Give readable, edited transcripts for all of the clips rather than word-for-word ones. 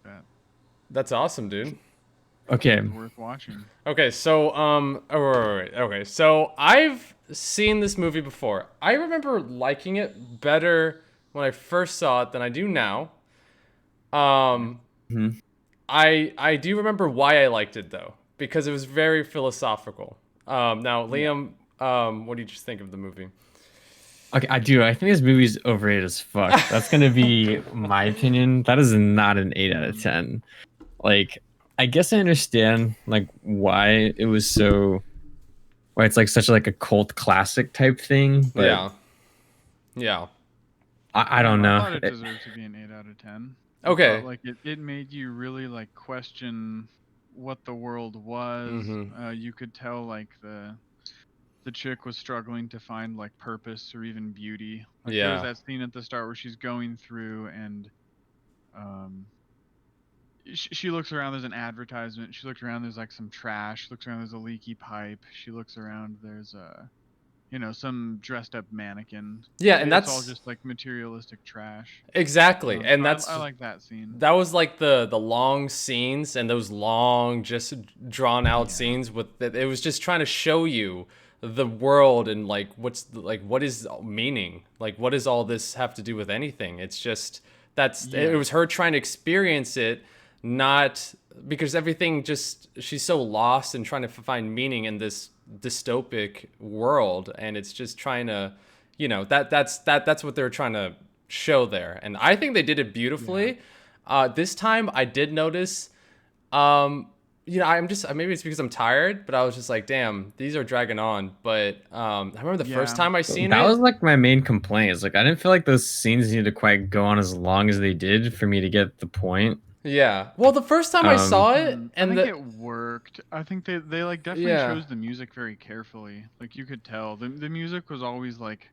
like that. That's awesome, dude. It Okay. was worth watching. Okay, so wait. Okay, so I've seen this movie before. I remember liking it better when I first saw it than I do now. Okay. Um, Mhm. I do remember why I liked it though, because it was very philosophical. Now Yeah. Liam, what do you just think of the movie? Okay, I do. I think this movie's overrated as fuck. That's gonna be my opinion. That is not an 8 out of Mm. 10. Like, I guess I understand like why it was so why it's like such like a cult classic type thing, but Yeah, yeah. I don't I know. thought it deserved to be an 8 out of 10. I felt Okay. like it made you really like question what the world was. Mm-hmm. You could tell like the chick was struggling to find like purpose or even beauty. Like there was Yeah. that scene at the start where she's going through and um she looks around, there's an advertisement. She looks around, there's like some trash. She looks around, there's a leaky pipe. She looks around, there's a some dressed up mannequin. Yeah, and It's all that's just like materialistic trash. exactly, and So I that's like that scene. that was like the long scenes and those long just drawn out Yeah. scenes with it was just trying to show you the world and like like what is meaning, like what does all this have to do with anything. It's just that's it Yeah. was her trying to experience it, not because everything just she's so lost and trying to find meaning in this dystopic world, and it's just trying to that's what they're trying to show there, and I think they did it Yeah. beautifully. This time I did notice, um, I'm just maybe it's because I'm tired, but I was just like, damn, these are dragging on. But I remember the first Yeah. time I seen That was it. like my main complaint. Is like I didn't feel like those scenes needed to quite go on as long as they did for me to get the point. Yeah, well, the first time I Um, saw it, I and think the it worked. I think they like definitely yeah, chose the music very carefully. Like you could tell the music was always like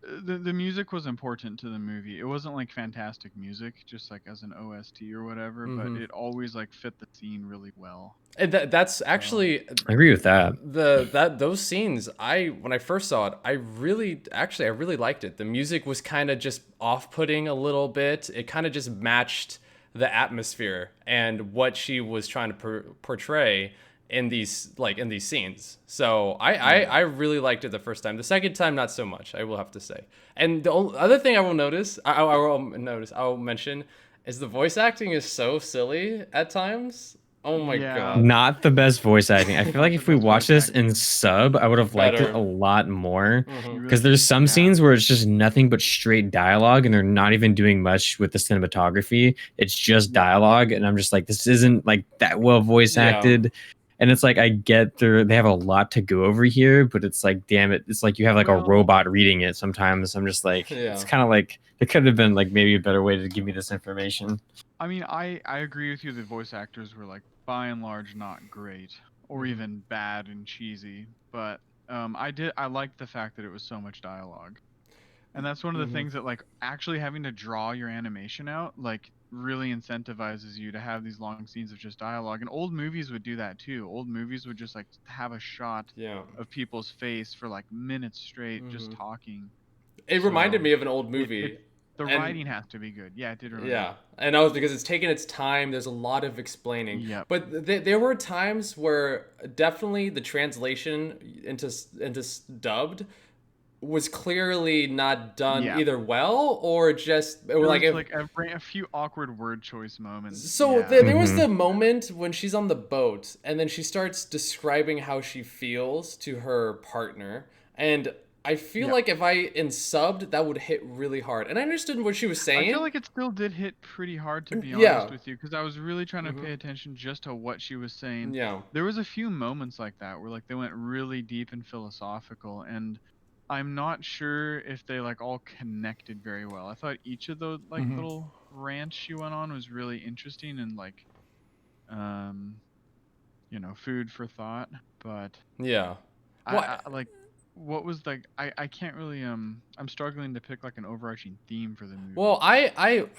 the music was important to the movie. It wasn't like fantastic music, just like as an OST or whatever, but mm-hmm. it always like fit the scene really well. And that's So actually I agree with that. those scenes. I when I first saw it, I really liked it. The music was kind of just off-putting a little bit. It kind of just matched the atmosphere and what she was trying to portray in these scenes. So I yeah, really liked it the first time. The second time, not so much. I will have to say. And the other thing I will notice, I will mention, is the voice acting is so silly at times. Oh my yeah, god. Not the best voice acting. I feel like not the if we best watched voice this in acting. sub, I would have liked it a Better. lot more. Hmm. You Because really, there's some yeah, scenes where it's just nothing but straight dialogue, and they're not even doing much with the cinematography. It's just yeah, dialogue, and I'm just like, this isn't like that well voice Yeah. acted. And it's like I get they have a lot to go over here, but it's like, damn it, it's like you have like a well, robot reading it sometimes. I'm just like, it's Yeah. kind of like there could have been like maybe a better way to give me this information. I mean, I agree with you. The voice actors were like by and large not great or Hmm. even bad and cheesy, but I liked the fact that it was so much dialogue. And that's one of the Hmm. things that like actually having to draw your animation out like really incentivizes you to have these long scenes of just dialogue. And old movies would do that too. Old movies would just like have a shot Yeah. of people's face for like minutes straight just Hmm. talking. It reminded So me of an old it movie, the and writing has to be good. Yeah, it did remind me. yeah, and I was because it's taken its time. There's a lot of explaining, Yep. but there were times where definitely the translation into dubbed was clearly not done Yeah. either well or just or There like was if like a few awkward word choice moments. so Yeah. there was Hmm. the moment when she's on the boat and then she starts describing how she feels to her partner, and I feel Yep. like if I in subbed that would hit really hard, and I understood what she was I feel saying. like it still did hit pretty hard to be honest Yeah. with you because I was really trying to Hmm. pay attention just to what she was saying. Yeah. There was a few moments like that where like they went really deep and philosophical and I'm not sure if they like all connected very well. I thought each of those like Hmm. little rants she went on was really interesting and like um food for thought, but Yeah. What? like what was like I can't really I'm struggling to pick like an overarching theme for the movie. Well,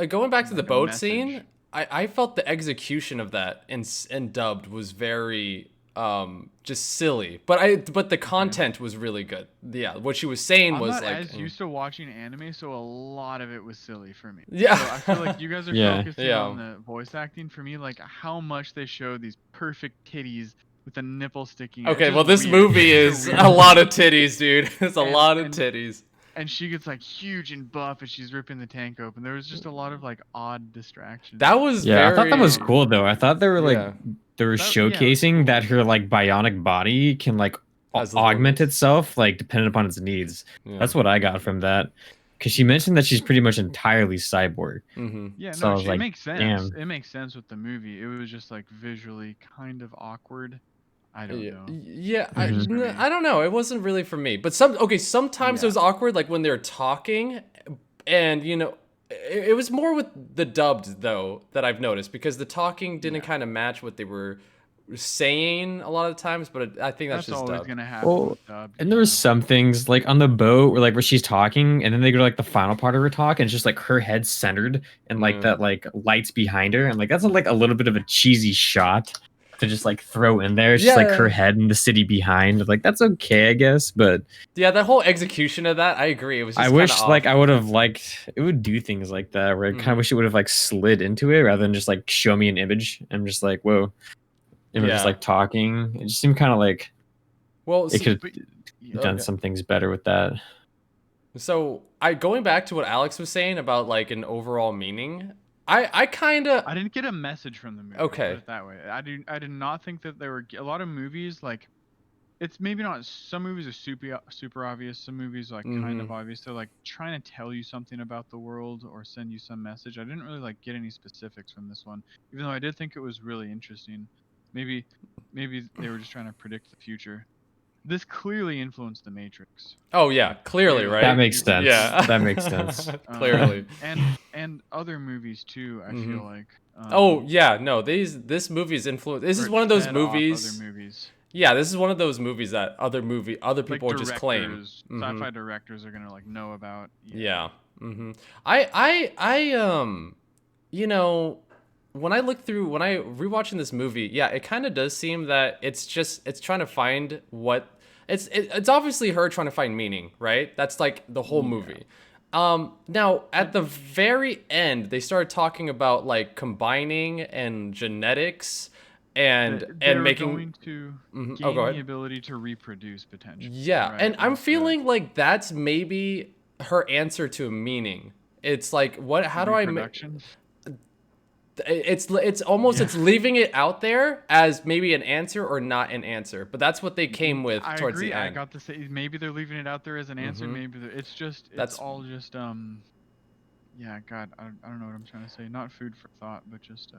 going back to the Like a boat scene, message. I felt the execution of that in dubbed was very just silly. But the content was really good. Yeah, what she was saying I'm was not like, as used to watching anime, so a lot of it was silly for me. Yeah. So I feel like you guys are Yeah. focusing Yeah. on the voice acting. For me, like how much they show these perfect titties with a nipple sticking out. It's okay, well just this weird. movie It's is so a weird. lot of titties, dude. It's a And- lot of and- titties. And she gets like huge and buff as she's ripping the tank open. There was just a lot of like odd distractions. That was Yeah, I thought that was very- cool though. I thought they were like Yeah. they were That- yeah, it was showcasing cool. that her like bionic body can like Has augment limits. itself like dependent upon its needs. Yeah. That's what I got from that. Because she mentioned that she's pretty much entirely cyborg. Mm-hmm. Yeah, So I no, was it like, makes sense. damn. It makes sense with the movie. It was just like visually kind of awkward. I don't know. Yeah, Mhm. I don't know. It wasn't really for me. But sometimes it Yeah. was awkward, like when they're talking, and it was more with the dubbed though that I've noticed because the talking didn't Yeah. kind of match what they were saying a lot of times. But I think that's just always dubbed. gonna happen. Well, with dub, And there was some things like on the boat where she's talking and then they go to like the final part of her talk and it's just like her head centered and like Yeah. that like lights behind her and like that's like a little bit of a cheesy shot to just like throw in there. It's just like Yeah. her head and the city behind. Like that's okay, I guess, but Yeah, that whole execution of that, I agree. It was. Just I wish kinda like off. I would have liked it would do things like that where I kind Mhm. of wish it would have like slid into it rather than just like show me an image. I'm just like, whoa. And we're just Yeah. like talking. It just seemed kind of like Well, it could but- have yeah. done Okay. some things better with that. So going back to what Alex was saying about like an overall meaning, I kind of I didn't get a message from the movie. Okay. Put it that way. I did not think that there were a lot of movies like. It's maybe not. Some movies are super obvious. Some movies are, like kind of Mhm. obvious. They're like trying to tell you something about the world or send you some message. I didn't really like get any specifics from this one, even though I did think it was really interesting. Maybe they were just trying to predict the future. This clearly influenced The Matrix. Oh yeah, clearly, right? That makes sense. Yeah, That makes sense. Clearly. And other movies too. I Mhm. feel like. Oh yeah, no. This movie is influenced. This is one of those fed off movies. Other movies. Yeah, this is one of those movies that other people Like just claim. directors, Mhm. Sci-fi directors are gonna like know about. Yeah. Mm-hmm. You know, when I rewatching this movie, yeah, it kind of does seem that it's trying to find what it's obviously her trying to find meaning, right? That's like the whole movie. Now at the very end, they started talking about like combining and genetics and They're making going to Mhm. gain Oh, go the ahead. ability to reproduce potentially. Yeah, right? and I'm With the feeling like that's maybe her answer to a meaning. It's like how do I make reproduction. it's almost Yeah. it's leaving it out there as maybe an answer or not an answer, but that's what they came with I towards agree. the I end. got to say maybe they're leaving it out there as an answer. Mhm. Maybe it's just That's- it's all just Yeah, God, I don't know what I'm trying to say. Not food for thought, but just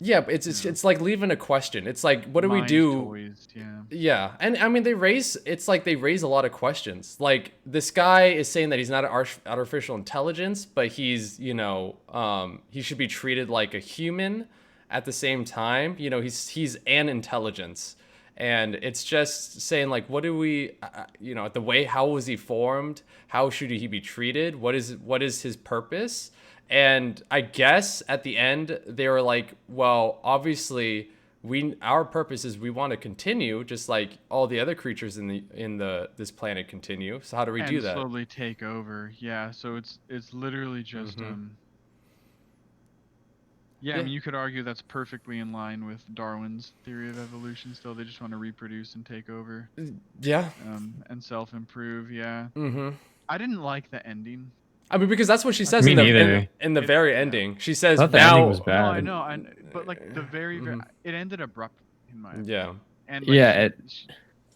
Yeah, but it's like leaving a question. It's like what do we mind do? Toys, yeah. Yeah, and I mean they raise a lot of questions. Like this guy is saying that he's not an artificial intelligence, but he's he should be treated like a human at the same time. He's an intelligence, and it's just saying like what do we the way how was he formed? How should he be treated? What is his purpose? And I guess at the end they were like, well, obviously our purpose is we want to continue just like all the other creatures in this planet continue. So how do we do And that? slowly take over. Yeah, so it's literally just Mhm. yeah, I Yeah. mean you could argue that's perfectly in line with Darwin's theory of evolution still. They just want to reproduce and take over Yeah. and self-improve, yeah. Mm-hmm. I didn't like the ending. I mean, because that's what she says Me in the neither. in the very ending. She says I thought the now. ending was No, bad. I know, but like the very Mhm. it ended abruptly in my opinion. Yeah. And Yeah,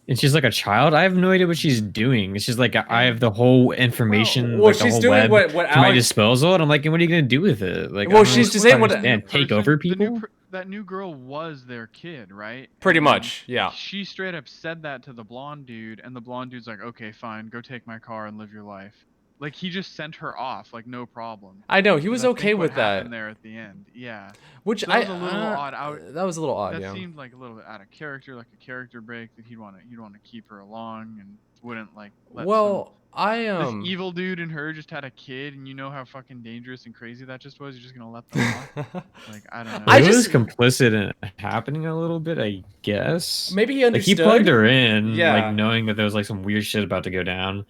And she's like a child. I have no idea what she's doing. She's like, I have the whole information, Well, like the she's whole doing web what to my Alex. disposal, and I'm like, what are you gonna do with it? Like, I Well, don't she's just saying what- understand. Take person- over the new people. that new girl was their kid, right? Pretty And then much, yeah. She straight up said that to the blonde dude, and the blonde dude's like, "Okay, fine, go take my car and live your life." Like he just sent her off, like no problem. I know he was But I okay think what with that, happened there at the end, yeah. which That was a little odd. That was a little odd. That Yeah. seemed like a little bit out of character, like a character break that he'd want to keep her along and wouldn't like let Well, I This evil dude and her just had a kid, and you know how fucking dangerous and crazy that just was. You're just gonna let them off? Like, I don't know. I He was just- complicit in it happening a little bit, I guess. maybe he Like he understood. plugged her in, Yeah. like knowing that there was like some weird shit about to go down.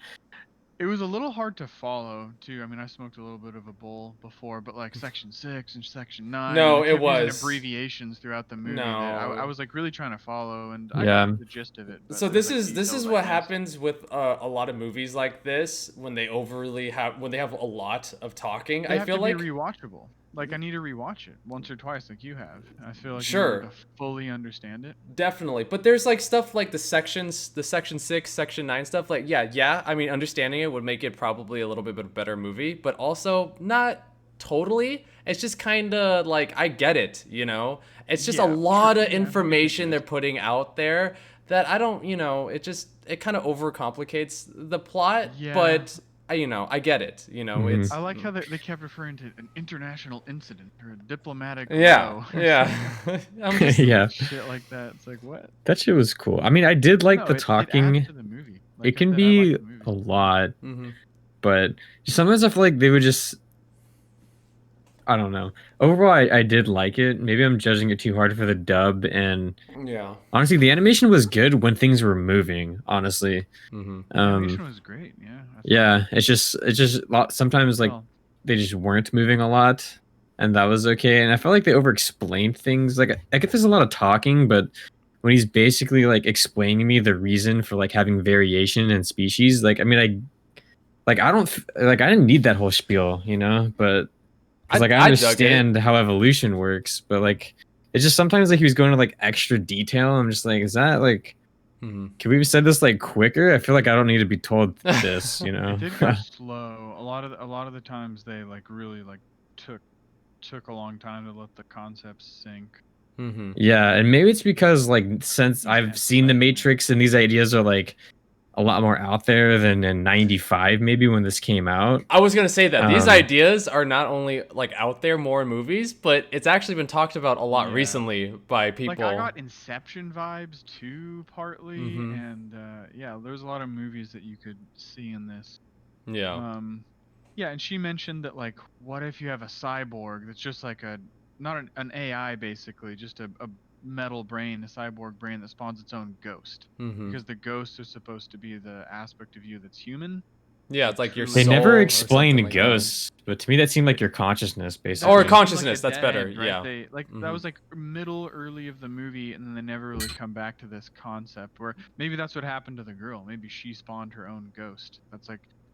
It was a little hard to follow too. I mean, I smoked a little bit of a bowl before, but like Section 6 and Section 9. No, and it kept using was. abbreviations throughout the movie. That No. I was like really trying to follow, and I Yeah. got the gist of it. But So there's, this like, is details I what missed. happens with a lot of movies like this when they have a lot of talking. They I have feel to like be rewatchable. Like I need to rewatch it once or twice, like you have. I feel like Sure. in order to fully understand it. definitely, but there's like stuff like the Section 6, Section 9 stuff. Like yeah. I mean, understanding it would make it probably a little bit of a better movie, but also not totally. It's just kind of like I get it, you know. It's just a Yeah, lot sure, of yeah, information they're yes. putting out there that I don't, you know. It kind of overcomplicates the plot, Yeah. but I get it. You know, Mhm. it's I like how they kept referring to an international incident or a diplomatic yeah, row or yeah. something. I'm just, Yeah, Shit like that. It's like what? that shit was cool. I mean, I did like No, the it talking. adds to the movie. Like It I can said, I be like the movie. a lot, mhm. but sometimes I feel like they would just. I don't know. Overall, I did like it. Maybe I'm judging it too hard for the dub, and Yeah. honestly, the animation was good when things were moving. Honestly, Mm-hmm. The animation was great. Yeah. I thought- yeah, it's just sometimes like well, they just weren't moving a lot, and that was okay. And I felt like they over-explained things. Like I get there's a lot of talking, but when he's basically like explaining me the reason for like having variation in species, like I mean, I don't like I didn't need that whole spiel, you know, but. 'Cause, like I I dug it. understand how evolution works, but like it's just sometimes like he was going to like extra detail. I'm just like, is that like Mm-hmm. can we have said this like quicker? I feel like I don't need to be told this, you know. it did go slow. A lot of the times they like really like took a long time to let the concepts sink. Mm-hmm. Yeah, and maybe it's because like since Yeah, I've seen the right. Matrix and these ideas are like a lot more out there than in 95 maybe when this came out. I was gonna say that these Um, ideas are not only like out there more in movies, but it's actually been talked about a lot Yeah. recently by people. Like I got Inception vibes too, partly, Mhm. and yeah, there's a lot of movies that you could see in this. Yeah. Yeah, and she mentioned that like, what if you have a cyborg that's just like not an AI basically, just a metal brain, a cyborg brain that spawns its own ghost, Mm-hmm. because the ghost is supposed to be the aspect of you that's human. Yeah, it's like your They They soul never or explained something like that. ghosts, but to me that seemed like your consciousness basically. Or That seemed consciousness, a that's dead better, end, right? yeah. They like Mhm. that was like early of the movie, and then they never really come back to this concept where maybe that's what happened to the girl. Maybe she spawned her own ghost.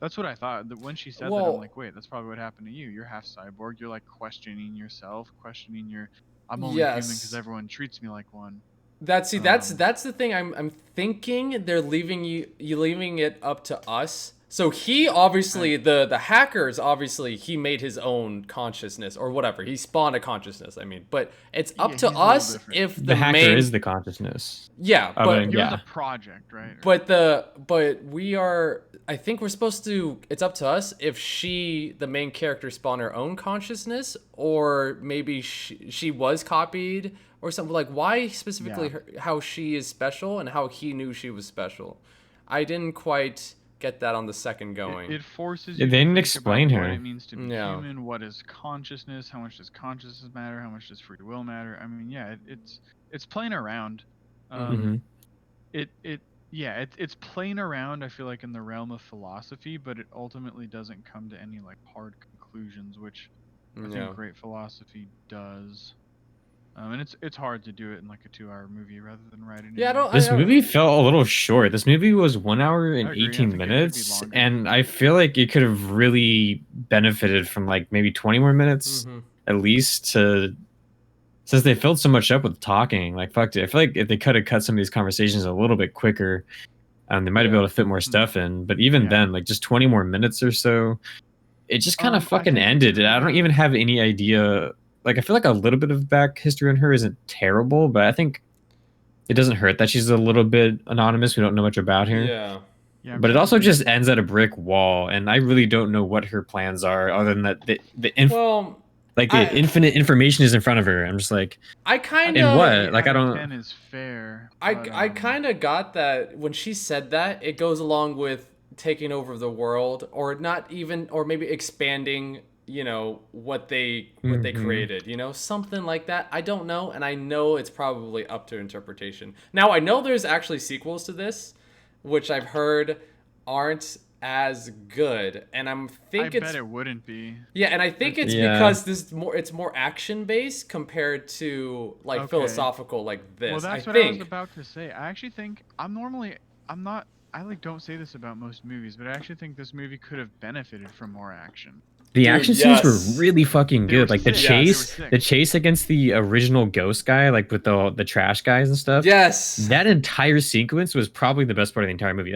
That's what I thought. That when she said that, Well- I'm like, wait, that's probably what happened to you. You're half cyborg. You're like questioning yourself, questioning your. I'm only human Yes. because everyone treats me like one. That's Um, that's the thing. I'm thinking they're leaving leaving it up to us. So he obviously the hackers obviously he made his own consciousness or whatever. He spawned a consciousness. I mean, but it's up Yeah, to he's a little us different. if the hacker main is the consciousness. yeah, of but it. You're Yeah. the project, right? but we are. I think we're supposed to. It's up to us if the main character, spawned her own consciousness, or maybe she was copied or something. Like why specifically Yeah. how she is special and how he knew she was special. I didn't quite get that on the second going. It forces Yeah, you they to didn't think explain about what her. it means to be No. human, what is consciousness, how much does consciousness matter, how much does free will matter. I mean, yeah, it's playing around. Mhm. It's playing around, I feel like, in the realm of philosophy, but it ultimately doesn't come to any like hard conclusions, which I Yeah. think great philosophy does. And it's hard to do it in like a 2-hour movie rather than writing. Yeah, I don't- This movie felt a little short. This movie was 1 hour and I agree. I 18 think it could be minutes, longer. and I feel like it could have really benefited from like maybe 20 more minutes Mhm. at least to since they filled so much up with talking. Like fuck it. I feel like if they could have cut some of these conversations a little bit quicker, they might have been Yeah. able to fit more stuff in. But even Yeah. then, like just 20 more minutes or so, it just kind I of fucking think it's ended. I don't clear. even have any idea. Like I feel like a little bit of back history on her isn't terrible, but I think it doesn't hurt that she's a little bit anonymous. We don't know much about her. Yeah. Yeah, I'm But it trying to also think. just ends at a brick wall, and I really don't know what her plans are, other than that Well, the I- infinite information is in front of her. I'm just like, I kind In of what? 8 Like, I out of don't- 10 is fair. I but, kind of got that when she said that. It goes along with taking over the world, or not even, or maybe expanding, what they created, something like that. I don't know, and I know it's probably up to interpretation. Now I know there's actually sequels to this, which I've heard aren't as good, and I bet it wouldn't be. yeah, and I think it's because it's more action based compared to like philosophical like this. Well, that's I what think. I was about to say. I actually think I like don't say this about most movies, but I actually think this movie could have benefited from more action. The action scenes yes. were really fucking They were good. Like the sick. Yeah, they were chase, sick. the chase against the original ghost guy, like with the trash guys and stuff. Yes. That entire sequence was probably the best part of the entire movie.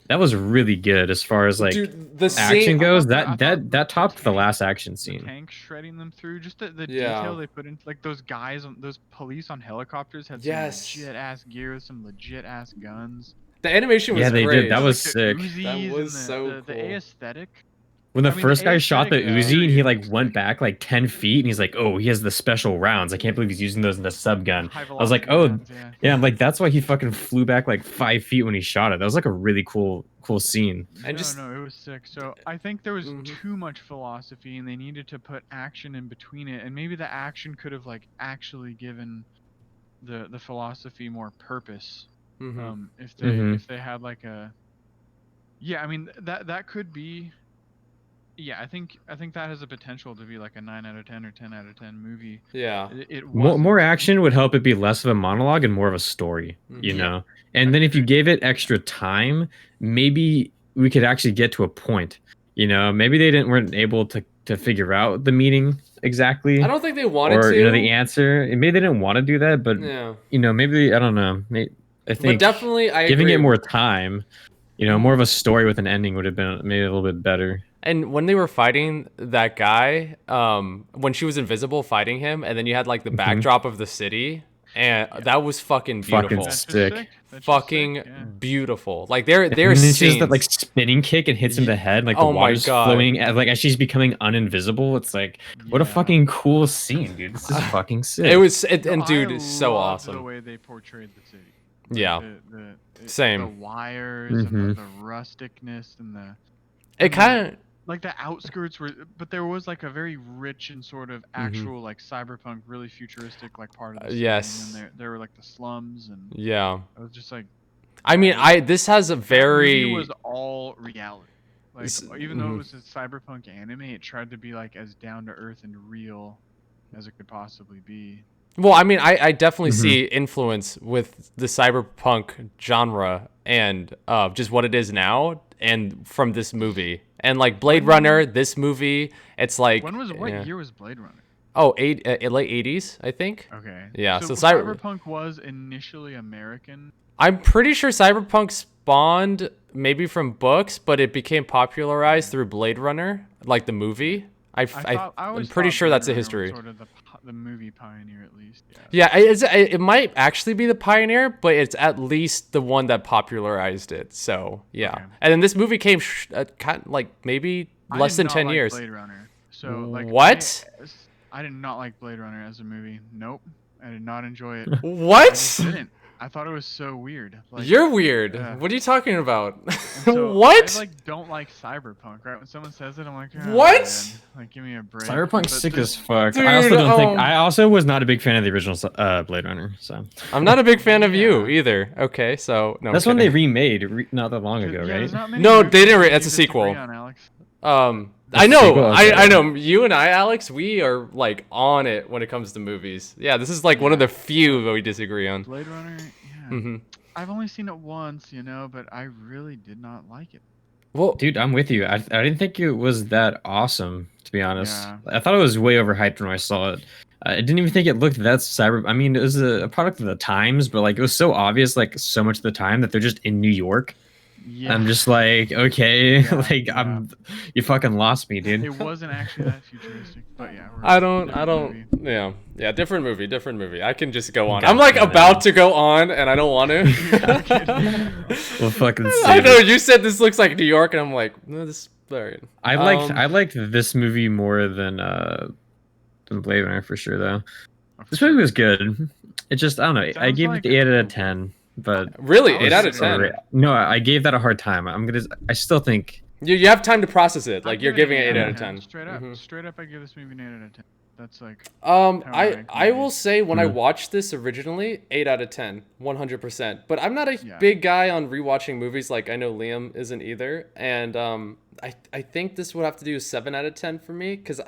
That was really good as far as like Dude, the action scene, goes. I thought That topped the tank- last action The scene. tank shredding them through, just the Yeah. detail they put in, like those guys, those police on helicopters had Yes. some legit ass gear with some legit ass guns. the animation was Yeah, they great. did. That was the sick. Uzis That and was the, so the cool. aesthetic. When the I mean, first the guy shot the aesthetic Uzi and he like is went back like 10 feet and he's like, oh, he has the special rounds. I can't believe he's using those in the sub gun. High I was like, velocity oh, rounds, yeah. yeah. I'm like, that's why he fucking flew back like 5 feet when he shot it. That was like a really cool scene. And No, it was sick. So I think there was Mhm. too much philosophy, and they needed to put action in between it. And maybe the action could have like actually given the philosophy more purpose. Mhm. If they had like a, yeah, I mean that could be. Yeah, I think that has the potential to be like a 9 out of 10 or 10 out of 10 movie. Yeah. It More action would help it be less of a monologue and more of a story, you Mhm. know? And then if you gave it extra time, maybe we could actually get to a point. Maybe they weren't able to figure out the meaning exactly. I don't think they wanted or to. the answer. And maybe they didn't want to do that, but Yeah. maybe I don't know. I But think definitely, I giving agree. it more time, more of a story with an ending would have been maybe a little bit better. And when they were fighting that guy, when she was invisible fighting him, and then you had like the backdrop of the city, and that was fucking beautiful. Fucking That's just sick. sick. That's just Fucking sick, yeah. beautiful. Like they're And then she does scenes. that like spinning kick and hits him in the head, like the Oh my water's God. flowing as she's becoming uninvisible. It's like what a Yeah. fucking cool scene, dude. This is fucking sick. It was, and No, dude, I it's so loved the awesome. way they portrayed the city. Yeah. Same. The wires and Mhm. the rusticness and the It kind of. like the outskirts were, but there was like a very rich and sort of actual like cyberpunk, really futuristic like part of the city. Yes. And then there were like the slums, and Yeah. I was just like, I mean, this has a that movie very. was all reality. Like S- even though mhm. it was a cyberpunk anime, it tried to be like as down to earth and real as it could possibly be. Well, I mean, I definitely Mhm. see influence with the cyberpunk genre and just what it is now, and from this movie, and like Blade Runner, this movie, it's like What yeah. year was Blade Runner? Oh, late 80s, I think. Okay. Yeah, So, so cyberpunk was initially American. I'm pretty sure cyberpunk spawned maybe from books, but it became popularized through Blade Runner, like the movie. I I'm always pretty thought sure Blade that's a Runner was history. Sort of the movie pioneer, at least. Yeah. Yeah, it might actually be the pioneer, but it's at least the one that popularized it. So yeah, Okay. and then this movie came kind of like maybe I less did than not 10 like years. Blade Runner. So like What? I did not like Blade Runner as a movie. Nope. I did not enjoy it. I What? just didn't. I thought it was so weird. Like, You're weird. yeah. What are you talking about? and so What? I like don't like cyberpunk. Right when someone says it, I'm like, "Oh, What? man, like give me a break. Cyberpunk's But sick this- as fuck. Dude, I also don't think. oh. I also was not a big fan of the original Blade Runner. So I'm not a big fan of you Yeah. either. Okay, so no. I'm that's one they kidding. remade not that long ago, Yeah, right? there's not many No, movies they didn't that that's you a sequel. disagree on, Alex. I That's know, sequel? Okay. I know. You and I, Alex, we are like on it when it comes to movies. Yeah, this is like one of the few that we disagree on. Blade Runner. Yeah. Hmm I've only seen it once, but I really did not like it. Well, Dude, I'm with you. I didn't think it was that awesome, to be honest. Yeah. I thought it was way overhyped when I saw it. I didn't even think it looked that cyber. I mean, it was a product of the times, but like it was so obvious, like so much of the time that they're just in New York. Yeah. I'm just like, okay, Yeah, like yeah. you fucking lost me, dude. It wasn't actually that futuristic, but yeah. I don't. different movie. Yeah, different movie. I can just go on. Gotcha, I'm like then. about to go on, and I don't want to. Well, fucking. I save know it. you said this looks like New York, and I'm like, no, this. All right. I liked this movie more than Blade Runner for sure, though. This movie was good. It just I don't know. I Sounds gave like it a 8 out of cool 10. but Really, I 8 was out of gonna 10. say- no, I gave that a hard time. I still think You have time to process it. Like I'd you're give giving it 8 an out of 10. Straight up, Mhm. straight up, I give this movie an 8 out of 10. That's like how I rank I will movies. say when I Mhm. watched this originally, 8 out of 10, 100%. But I'm not a Yeah. big guy on rewatching movies. Like I know Liam isn't either, and I think this would have to do a 7 out of 10 for me because.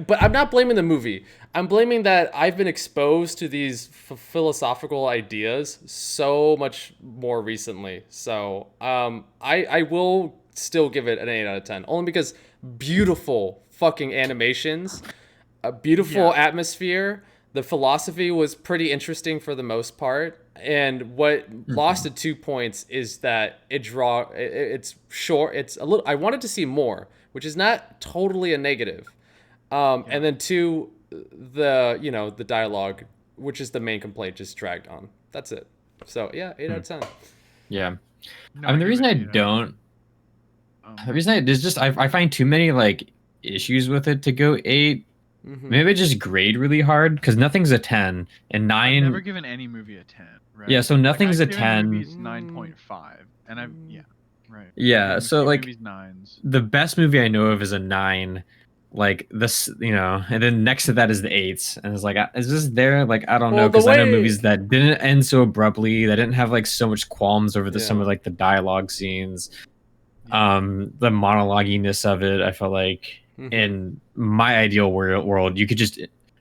But I'm not blaming the movie. I'm blaming that I've been exposed to these philosophical ideas so much more recently. So I will still give it an 8 out of 10, only because beautiful fucking animations, a beautiful Yeah. atmosphere. The philosophy was pretty interesting for the most part. And what lost at 2 points is that it's short. It's a little. I wanted to see more, which is not totally a negative. And then 2, the dialogue, which is the main complaint, just dragged on. That's it. So yeah, 8 out of 10. yeah. No, I mean, the give reason it I 8 out of 10. don't, the reason there's just I find too many like issues with it to go 8. Mhm. Maybe I just grade really hard because nothing's a 10 and I've never 9. given any movie a 10, right? Yeah, so Like, nothing's I've a given 10. movies 9.5, and right. Yeah, I've given so, a few like, movies 9s. The best movie I know of is a 9. Like this, and then next to that is the 8s, and it's like, is this there? Like, I don't know, Well, the because I know way- movies that didn't end so abruptly, that didn't have like so much qualms over some Yeah. of like the dialogue scenes, Yeah. the monologuiness of it. I felt like Mhm. in my ideal world,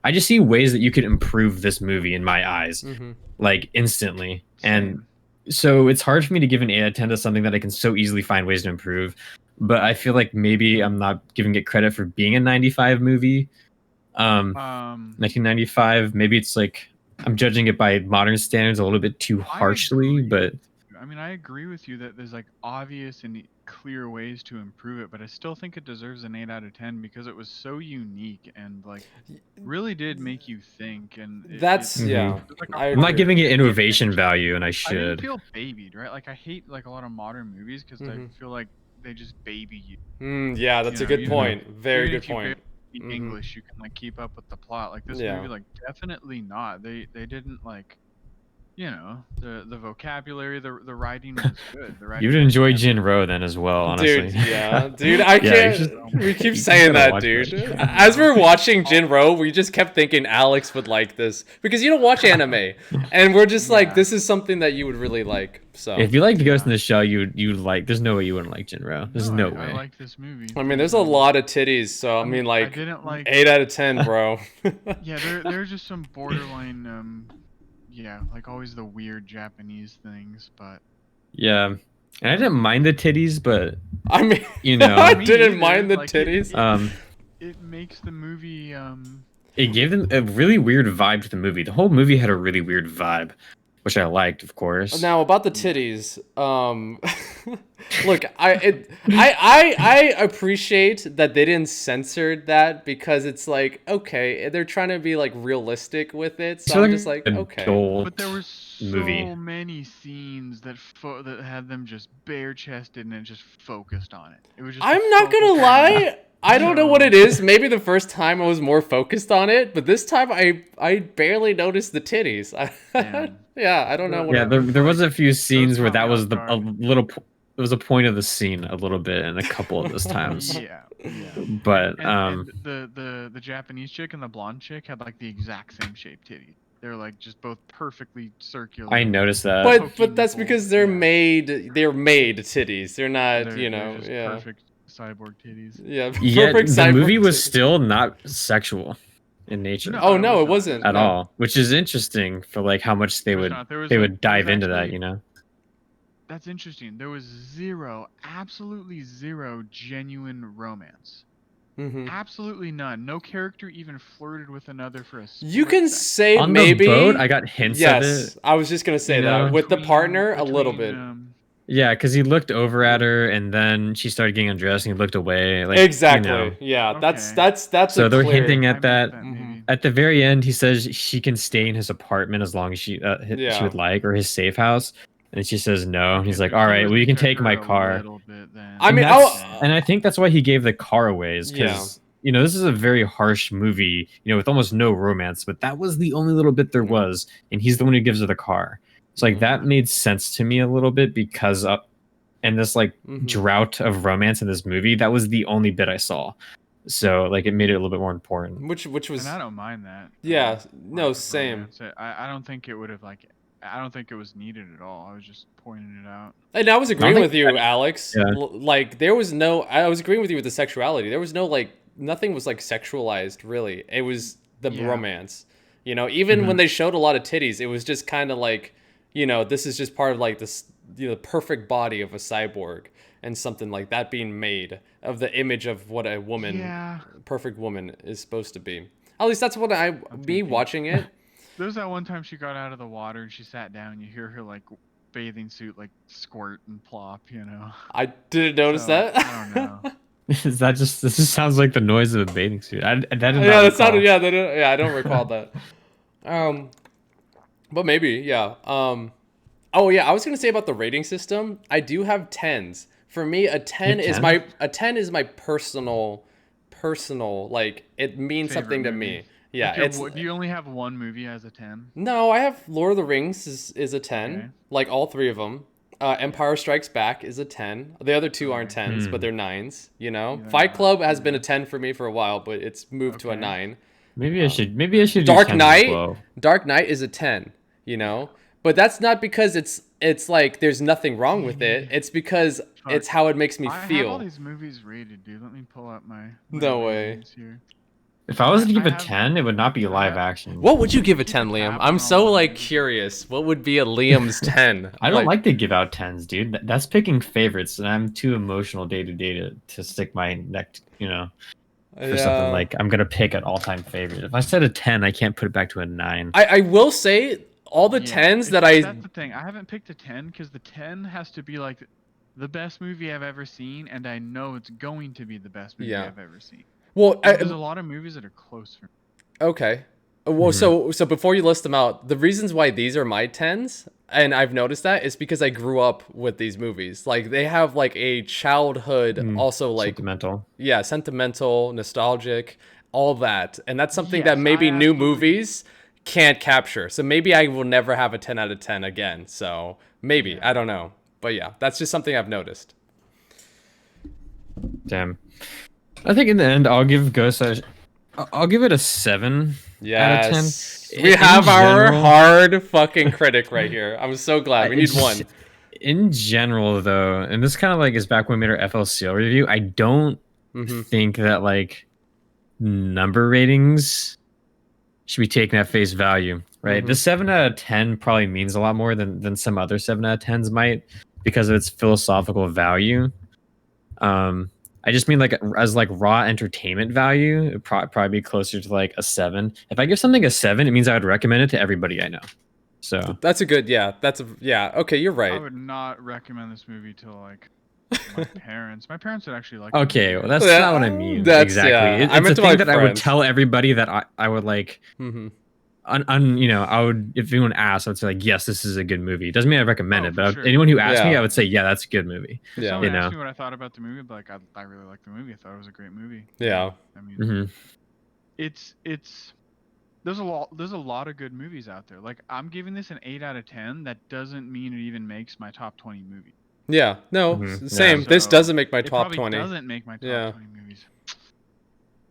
I just see ways that you could improve this movie in my eyes, Mhm. like instantly, and Same. so it's hard for me to give an 8 out of 10 to something that I can so easily find ways to improve. But I feel like maybe I'm not giving it credit for being a 95 movie. 1995. Maybe it's like I'm judging it by modern standards a little bit too I harshly, agree. but I mean, I agree with you that there's like obvious and clear ways to improve it, but I still think it deserves an 8 out of 10 because it was so unique and like really did make you think. And That's Mhm. yeah. it was like I a I'm not agree. giving it innovation value, and I I didn't should. feel babied, right? Like I hate like a lot of modern movies because I Mhm. feel like they just baby you. Yeah, that's You a know, good you- point. Very Even good if you point. barely speak Mhm. English, you can like keep up with the plot. Like this Yeah. movie, like definitely not. They didn't like, the vocabulary, the writing was good. The writing You would was enjoy good. Jinro then as well, honestly. Dude, yeah, dude, I Yeah, you can't. should- We keep you saying gotta that, watch dude. that. As we're watching Jinro, we just kept thinking Alex would like this because you don't watch anime, and we're just like, Yeah. this is something that you would really like. So, If you liked Ghost in Yeah. the Shell, you like. There's no way you wouldn't like Jinro. There's no way. I like this movie. I mean, there's a lot of titties, so I mean, I like, didn't like. 8 out of 10, bro. Yeah, there's just some borderline. Like always the weird Japanese things, but Yeah, and I didn't mind the titties, but I mean, you know, I Me didn't either, mind the like, titties. it makes the movie it gave them a really weird vibe to the movie. The whole movie had a really weird vibe, which I liked, of course. Now about the titties, look, I appreciate that they didn't censor that because it's like, okay, they're trying to be like realistic with it, so So I'm just like, okay. adult but there were so movie. many scenes that that had them just bare chested and it just focused on it. It was just I'm not gonna focus on lie, it. I don't know what it is. Maybe the first time I was more focused on it, but this time I barely noticed the titties. Man. Yeah, I don't know what. Yeah, there was a few scenes where caught that me was off a guard. little. It was a point of the scene a little bit, and a couple of those times. Yeah. But And the Japanese chick and the blonde chick had like the exact same shape titty. They're like just both perfectly circular. I noticed that. But that's poking because they're nipples, made titties. They're not, they're just yeah. perfect cyborg titties. Yeah, Yet perfect the cyborg movie was titties. still not sexual in nature No, Oh no, it not. wasn't at no. all, which is interesting for like how much they It was would not. There was, they like- would dive there was into that, actually- you know. That's interesting. There was absolutely zero genuine romance. Mhm. Absolutely none. No character even flirted with another for a You split can second. say On maybe. the boat, I got hints of Yes, it. I was just gonna say you that know? with the Between- partner a little between, bit. Yeah, because he looked over at her, and then she started getting undressed, and he looked away. Like, Exactly. You know. Yeah, that's Okay. So a they're clear, hinting I at missed that. maybe. Mhm. At the very end, he says she can stay in his apartment as long as she Yeah. would like, or his safe house. And she says no. Okay, He's like, so all he right, was well, you can into take my her a car. little bit then. I mean, and, that's- I'll- and I think that's why he gave the car away, is Yeah. because this is a very harsh movie, with almost no romance, but that was the only little bit there Mhm. was, and he's the one who gives her the car. So like that made sense to me a little bit because in this like drought of romance in this movie, that was the only bit I saw. So like it made it a little bit more important. Which was, And I don't mind that. yeah, no, lack of same. romance. I don't think it would have like. I don't think it was needed at all. I was just pointing it out. And I was agreeing with you, Alex. Yeah. Like there was no, I was agreeing with you with the sexuality. There was no like, nothing was like sexualized really. It was the romance. You know, even when they showed a lot of titties, it was just kind of like, you know, this is just part of like this, you know, perfect body of a cyborg and something like that being made of the image of what a woman, perfect woman is supposed to be. At least that's what me watching it. There was that one time she got out of the water and she sat down. You hear her like bathing suit like squirt and plop. You know. I didn't notice that. I don't know. Is that just? This just sounds like the noise of a bathing suit. I that sounded. Yeah, I don't recall that. But maybe, yeah. Oh yeah, I was gonna say about the rating system. I do have 10s. For me, a 10 is my personal like it means Favorite something to movie. me. Yeah, Okay, it's. do you only have one movie as a 10? No, I have Lord of the Rings is a 10, Okay. like all three of them. Empire Strikes Back is a 10. The other two aren't 10s, but they're 9s. You know, Yeah, Fight Club has been a 10 for me for a while, but it's moved to a Okay. 9. Maybe I should do Dark 10s as Knight. well. Dark Knight is a 10. You know, but that's not because it's like there's nothing wrong with it. It's because it's how it makes me I have all feel. these movies rated, dude. Let me pull up my No way. ratings here. If I was to give I a have- 10, it would not be live action. What would you give a 10, Liam? tab I'm on so all my like movies. curious. What would be a Liam's 10? I don't like to give out 10s, dude. That's picking favorites, and I'm too emotional day to day to stick my neck, for something like I'm gonna pick an all-time favorite. If I said a 10, I can't put it back to a 9. I will say all the 10s that That's the thing. I haven't picked a 10 because the 10 has to be like the best movie I've ever seen, and I know it's going to be the best movie Yeah. I've ever seen. well, There's a lot of movies that are close for me. okay. Well, so before you list them out, the reasons why these are my 10s, and I've noticed that, is because I grew up with these movies. Like they have like a childhood, also like Sentimental. sentimental, nostalgic, all that, and that's something Yes, that maybe I new absolutely- movies can't capture. So maybe I will never have a 10 out of 10 again. So maybe I don't know, but yeah, that's just something I've noticed. Damn. I think in the end, I'll give I'll give it a 7 out of 10. Yes. We In have our general- hard fucking critic right here. I'm so glad. We need It's- one. In general, though, and this kind of like is back when we made our FLCL review, I don't think that like number ratings should be taken at face value, right? The 7 out of 10 probably means a lot more than some other 7 out of 10s might because of its philosophical value. I just mean like as like raw entertainment value, it'd probably be closer to like a 7. If I give something a 7, it means I would recommend it to everybody I know. So That's a good, yeah. Okay, you're I right. would not recommend this movie to like my parents. My parents would actually like. okay, the well movie. that's Yeah, not what I mean. that's- Exactly. yeah. I It's meant a to my thing that I would friends. tell everybody that I would like. Mm-hmm. I would, if anyone asked, I would say like, yes, this is a good movie. It doesn't mean I recommend Oh, it, for but sure. anyone who asked me, Yeah. I would say, yeah, that's a good movie. If Yeah. someone You asked know. me what I thought about the movie, I'd be like, I really liked the movie. I thought it was a great movie. Yeah. I mean, Hmm it's there's a lot of good movies out there. Like I'm giving this an 8 out of 10. That doesn't mean it even makes my top 20 movie. Yeah. No, Mhm. same. Yeah. This So, doesn't make my It top probably 20. doesn't make my top Yeah. 20 movies.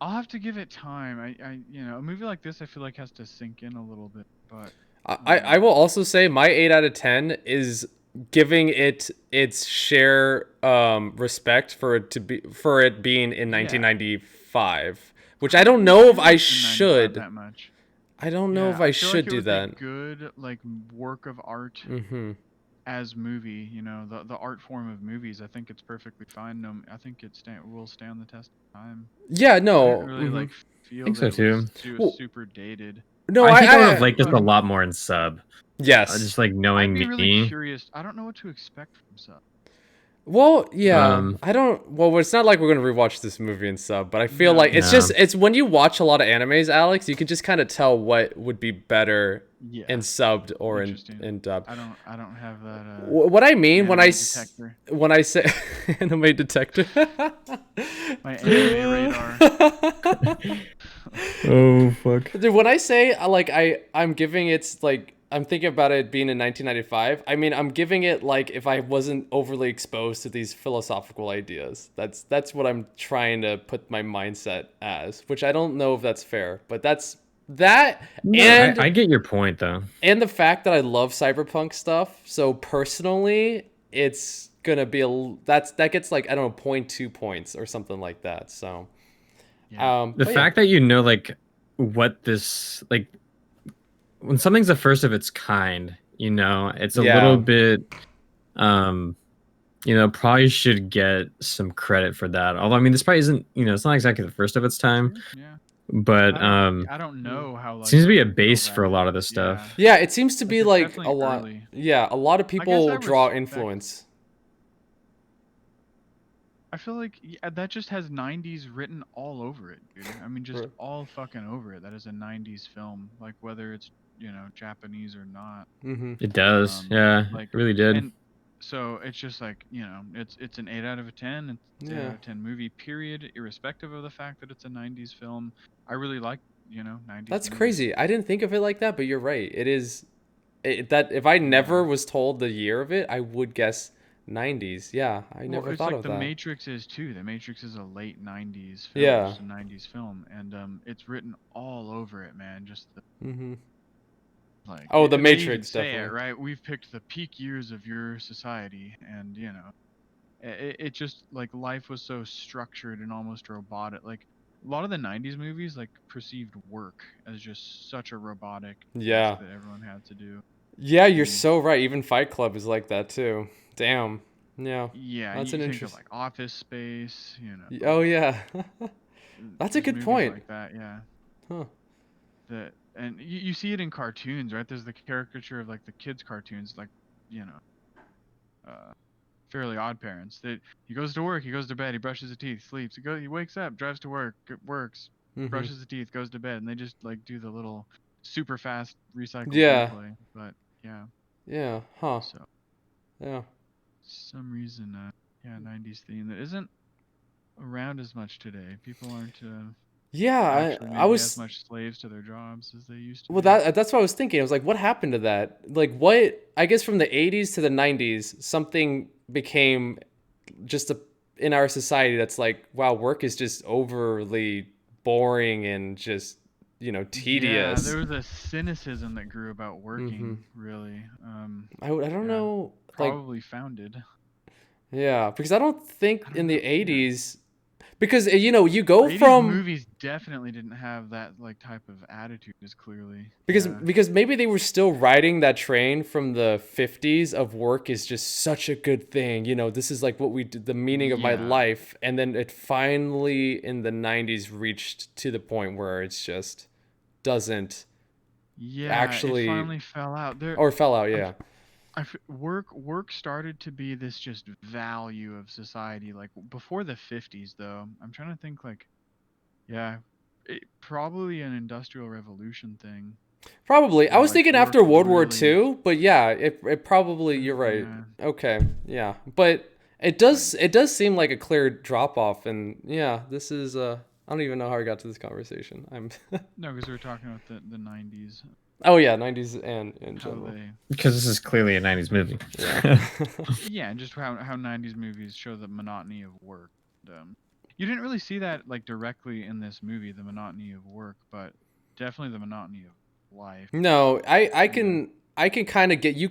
I'll have to give it time. A movie like this I feel like has to sink in a little bit, but I will also say my 8 out of 10 is giving it its share respect for it being in 1995, which I don't know if I should. that much. I don't know if I feel should like it do was a that. good like work of art Mm-hmm. as movie, the art form of movies. I think it's perfectly fine. No, I think it will stand the test of time. Yeah. I No. didn't really like feel Think that so, it was Well, super dated. No. I think I would have I liked this a lot more in sub. Yes. Just like I'd knowing be me. really curious. I don't know what to expect from sub. Well, yeah, Um, I don't. Well, it's not like we're gonna rewatch this movie in sub, but I feel No. like it's No. just it's when you watch a lot of animes, Alex, you can just kind of tell what would be better Yeah. in subbed or in Interesting. dub. I don't have that. What I mean when anime detector. when I say anime detector. My anime radar. Oh fuck. Dude, when I say I'm giving it like I'm thinking about it being in 1995. I mean, I'm giving it like if I wasn't overly exposed to these philosophical ideas. That's what I'm trying to put my mindset as, which I don't know if that's fair, but that's that No, and I get your point though. and the fact that I love cyberpunk stuff. So personally, it's gonna be that gets like I don't know 0.2 points or something like that. So Yeah. The but fact that you know like what this like when something's the first of its kind, you know, it's a Yeah. little bit you know, probably should get some credit for that. Although I mean this probably isn't, you know, it's not exactly the first of its time, Yeah. but I don't know how like seems to be a real base that for a lot of is. this stuff. Yeah, it seems to Like, be it's like a definitely lot. early. Yeah, a lot of I guess people I draw respect- influence. I feel like that just has 90s written all over it, dude. I mean, just Right. all fucking over it. That is a 90s film, like whether it's, you know, Japanese or not. Mm-hmm. It does. Yeah, Like, it really did. and so it's just like, you know, it's an 8 out of a 10. It's an 8 Yeah. out of 10 movie, period, irrespective of the fact that it's a 90s film. I really like, you know, 90s That's movies. crazy. I didn't think of it like that, but you're right. It is that if I never Yeah. was told the year of it, I would guess 90s. Yeah, I never It's thought like of The that. Matrix is too. The Matrix is a late 90s film. Yeah. It's a 90s film. And it's written all over it, man. Just the, Mm-hmm. like, Oh, The they even Matrix, say it, definitely. right? We've picked the peak years of your society, and you know, it just like life was so structured and almost robotic. Like a lot of the 90s movies like perceived work as just such a robotic Yeah. task that everyone had to do. Yeah, you're Mm. so right. Even Fight Club is like that too. Damn. Yeah. Yeah, That's you an think of interest- like Office Space, you know. Oh yeah. That's a just good movies point. Like that, yeah. Huh. And you see it in cartoons, right? There's the caricature of like the kids' cartoons, like, you know, Fairly Odd Parents. That he goes to work, he goes to bed, he brushes his teeth, sleeps. He wakes up, drives to work, works, Mhm. brushes his teeth, goes to bed, and they just like do the little super fast recycled Yeah. gameplay. But yeah, Yeah. Huh. so Yeah. some reason, 90s theme that isn't around as much today. People aren't Yeah. actually I maybe was. as much slaves to their jobs as they used to. Well, be. that's what I was thinking. I was like, what happened to that? Like, what? I guess from the 80s to the 90s, something became just in our society that's like, wow, work is just overly boring and just, tedious. Yeah, there was a cynicism that grew about working, really. I don't yeah, know. Like, probably founded. yeah, because I don't think I don't in the know, yeah. 80s, because, you go 80s from. movies definitely didn't have that like type of attitude as clearly. Because yeah. because maybe they were still riding that train from the 50s of work is just such a good thing. This is like what we do, the meaning of my Yeah. life. And then it finally in the 90s reached to the point where it's just doesn't Yeah, actually it finally fell out. or fell out, yeah. Work started to be this just value of society like before the 50s though. I'm trying to think like yeah, probably an industrial revolution thing. Probably. I Or, was like, thinking work after World War really- II, but yeah, it probably you're right. Yeah. Okay. Yeah. But it does seem like a clear drop off and yeah, this is I don't even know how I got to this conversation. I'm No, because we were talking about the 90s. Oh yeah, 90s and in How general. they Because this is clearly a 90s movie. yeah, and just how 90s movies show the monotony of work. You didn't really see that like directly in this movie, the monotony of work, but definitely the monotony of life. No, I can kind of get you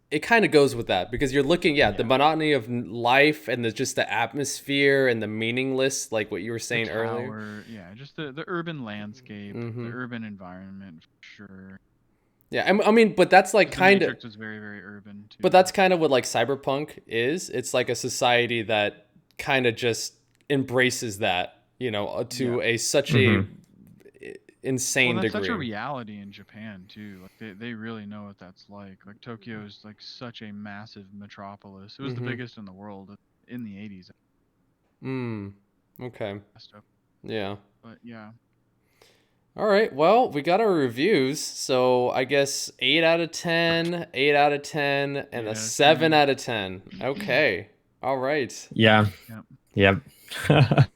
it kind of goes with that because you're looking the Yeah. monotony of life and just the atmosphere and the meaningless like what you were saying The earlier. tower, yeah, just the urban landscape, Mhm. the urban environment for sure. Yeah, I mean, but that's like 'Cause the kind of Matrix was very, very urban too. but that's kind of what like cyberpunk is. It's like a society that kind of just embraces that, to a such a insane well, that's degree. such a reality in Japan too. Like they really know what that's like. Like Tokyo is like such a massive metropolis. It was the Mhm. biggest in the world in the 80s. Okay. Stuff. Yeah. But yeah. All right. Well, we got our reviews. So I guess 8 out of 10, 8 out of 10, and 8 a out of 7 10. out of 10. Okay. All right. Yeah. Yep. Yep.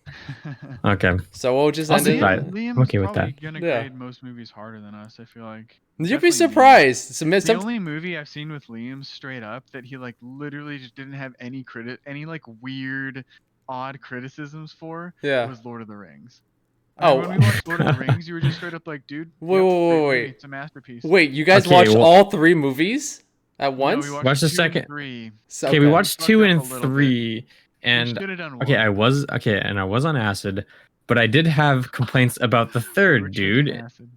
Okay. So we'll just I'll end sit it. by it. Liam's I'm okay with probably that. gonna Yeah. grade most movies harder than us. I feel like. You'd Definitely be Liam. surprised. Submit The some. only movie I've seen with Liam straight up that he like literally just didn't have any like weird, odd criticisms for Yeah. was Lord of the Rings. Oh. When we watched Lord of the Rings, you were just straight up like, dude, Wait, yep, wait, great wait, movie, wait. it's a masterpiece. Wait, you guys Okay, watched well- all 3 movies at once? No, we Watch the 2 and second- 3. So- Okay, we okay. watched We 2 fucked and up a little bit. 3, We and should have done okay, one. I was on acid, but I did have complaints about the We were third, tripping dude. acid.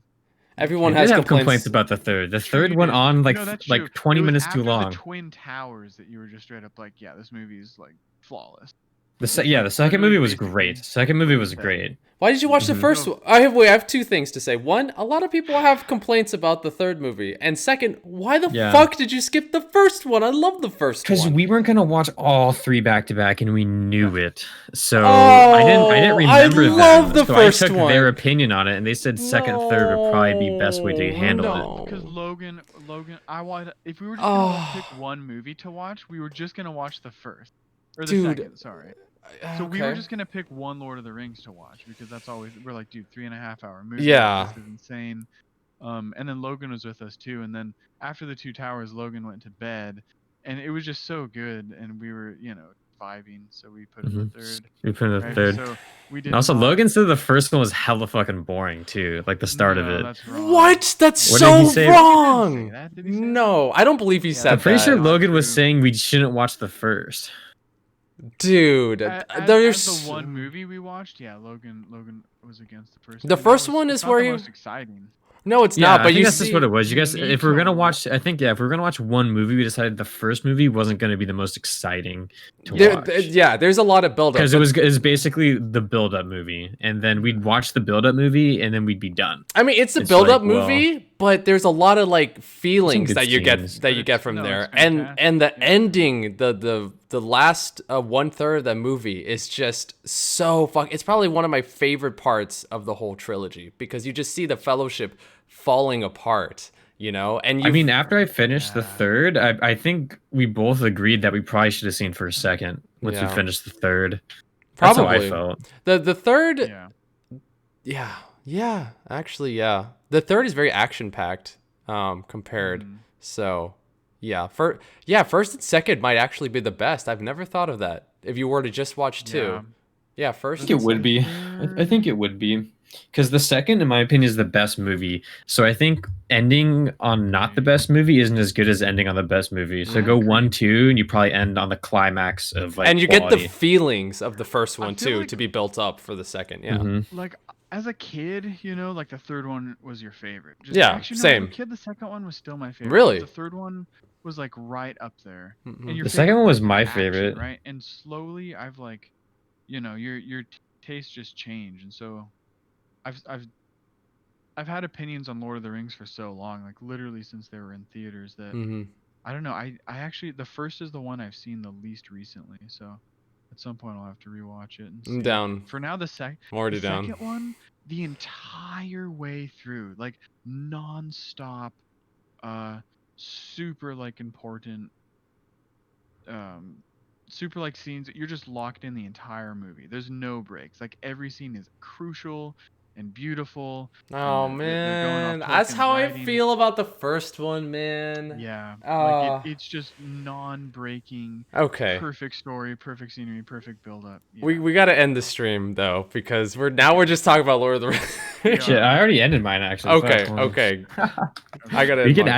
Everyone I has did have complaints. about the third. The True, third you went did. on like No, that's like true. 20 It was minutes after too long. The Twin Towers that you were just straight up like, yeah, this movie is like flawless. The It's, the like, second literally movie was basically great. The second movie what he was said. great. Why did you watch the Mhm. first No. one? I have 2 things to say. One, a lot of people have complaints about the third movie. And second, why the Yeah. fuck did you skip the first one? I love the first Because one. we weren't gonna watch all 3 back to back, and we knew it. So Oh, I didn't I remember love them. the so first I took one. their opinion on it, and they said second, third would probably be best way to handle No. it. Because Logan, I wanted. If we were just gonna pick Oh. one movie to watch, we were just gonna watch the first or the Dude. second. Sorry. So we were just gonna pick one Lord of the Rings to watch because that's always we're like, dude, 3.5-hour movie. Yeah. This is insane. And then Logan was with us too. And then after the 2 towers, Logan went to bed, and it was just so good, and we were vibing, so we put in the third. We put in the Right? third. So we did. And also, not- Logan said the first one was hella fucking boring too, like the start of No, it. That's wrong. What? That's What did so he say? wrong. He didn't say that. Did he say that? No, I don't believe he Yeah, said I'm pretty that. sure Not Logan was true. saying we shouldn't watch the first. Dude, As there's the one movie we watched, yeah, Logan was against the first. The movie. That first was- one it's is not where the you- most exciting. no, it's Yeah, not. But I think you that's see, just what it was. You guys, you if we're gonna need watch, I think if we're gonna watch one movie, we decided the first movie wasn't gonna be the most exciting to watch. yeah, there's a lot of build up. Because it was basically the build-up movie, and then we'd watch the build-up movie, and then we'd be done. I mean, it's a It's build up like, well- movie, but there's a lot of like feelings good that you scenes. get from No, there, it's and fantastic, the yeah. ending, the last 1/3 of that movie is just so fuck. It's probably one of my favorite parts of the whole trilogy because you just see the Fellowship falling apart, and you. I mean, after I finished the third, I think we both agreed that we probably should have seen first, second once Yeah. we finished the third. That's how Probably. I felt. the third. Yeah. Yeah, actually, yeah. The third is very action packed, compared. Mhm. So, first and second might actually be the best. I've never thought of that. If you were to just watch 2, Yeah. yeah, I first. think it and would second. be. I think it would be. Because the second, in my opinion, is the best movie. So I think ending on not the best movie isn't as good as ending on the best movie. So go 1, 2, and you probably end on the climax of like. And you get quality. the feelings of the first I one feel too like- to be built up for the second. Yeah. Mhm. Like as a kid, like the third one was your favorite. Yeah, actually, no, same. As a kid, the second one was still my favorite. Really? The third one was like right up there. Mhm. And your The second favorite one was the my action, favorite. right? And slowly, I've like, your taste just changed, and so, I've had opinions on Lord of the Rings for so long, like literally since they were in theaters. That Mhm. I don't know. I actually the first is the one I've seen the least recently, so at some point I'll have to rewatch it. And I'm see. down. For now, the I'm already the down. second one, the entire way through, like non-stop, super like important, super like scenes. You're just locked in the entire movie. There's no breaks. Like every scene is crucial and beautiful. Oh and they're going off man, that's Tolkien's how I writing. feel about the first one, man. Yeah, Ah. like it's just non-breaking, Okay. perfect story, perfect scenery, perfect build-up. Yeah. We got to end the stream though because we're just talking about Lord of the Rings. Yeah. Shit, I already ended mine actually. Okay, Fuck, hold on. okay. I gotta. You can end mine.